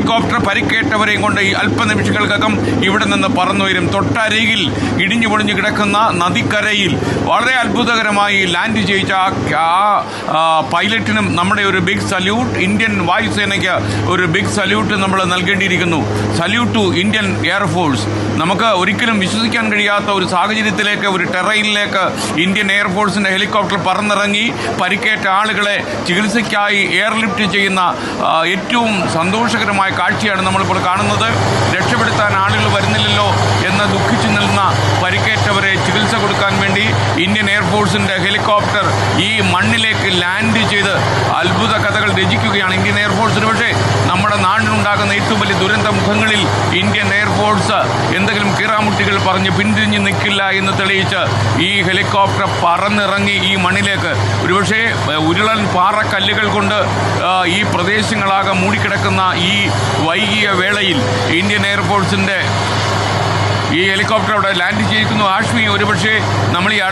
Helicopter പരിക്കേറ്റവരെയും കൊണ്ട് ഈ അല്പനിമിഷങ്ങൾക്കകം ഇവിടെ നിന്ന് പറന്നുവരും. തൊട്ടരികിൽ ഇടിഞ്ഞു പൊളിഞ്ഞു കിടക്കുന്ന നദിക്കരയിൽ വളരെ അത്ഭുതകരമായി ലാൻഡ് ചെയ്യിച്ച പൈലറ്റിനും നമ്മുടെ ഒരു ബിഗ് സല്യൂട്ട്. ഇന്ത്യൻ വായുസേനയ്ക്ക് ഒരു ബിഗ് സല്യൂട്ട് നമ്മൾ നൽകേണ്ടിയിരിക്കുന്നു. Salute to Indian air force. നമുക്ക് ഒരിക്കലും വിശ്വസിക്കാൻ കഴിയാത്ത ഒരു സാഹചര്യത്തിലേക്ക്, ഒരു ടെറൈനിലേക്ക് ഇന്ത്യൻ എയർഫോഴ്സിന്റെ ഹെലികോപ്റ്റർ പറന്നിറങ്ങി പരിക്കേറ്റ ആളുകളെ ചികിത്സയ്ക്കായി എയർലിഫ്റ്റ് ചെയ്യുന്ന ഏറ്റവും സന്തോഷകരമായ കാഴ്ചയാണ് നമ്മളിപ്പോൾ കാണുന്നത്. രക്ഷപ്പെടുത്താൻ ആളുകൾ വരുന്നില്ലല്ലോ എന്ന് ദുഃഖിച്ചു നിൽക്കുന്ന പരിക്കേറ്റവരെ ചികിത്സ കൊടുക്കാൻ വേണ്ടി ഇന്ത്യൻ എയർഫോഴ്സിന്റെ ഹെലികോപ്റ്റർ ഈ മണ്ണിലേക്ക് ലാൻഡ് ചെയ്ത് അത്ഭുത കഥകൾ രചിക്കുകയാണ് ഇന്ത്യൻ എയർഫോഴ്സിന്. പക്ഷേ നമ്മുടെ നാടിനുണ്ടാകുന്ന ഏറ്റവും വലിയ ദുരന്ത മുഖങ്ങളിൽ ഇന്ത്യൻ എയർഫോഴ്സ് എന്തെങ്കിലും കീറാമുട്ടികൾ പറഞ്ഞ് പിന്തിരിഞ്ഞ് നിൽക്കില്ല എന്ന് തെളിയിച്ച് ഈ ഹെലികോപ്റ്റർ പറന്നിറങ്ങി ഈ മണ്ണിലേക്ക്. ഒരുപക്ഷെ ഉരുളൻ പാറക്കല്ലുകൾ കൊണ്ട് ഈ പ്രദേശങ്ങളാകെ മൂടിക്കിടക്കുന്ന ഈ വൈകിയ വേളയിൽ ഇന്ത്യൻ എയർഫോഴ്സിന്റെ ഈ ഹെലികോപ്റ്റർ അവിടെ ലാൻഡ് ചെയ്യിക്കുന്നു. ആഷ്മി, ഒരുപക്ഷെ നമ്മൾ ഈ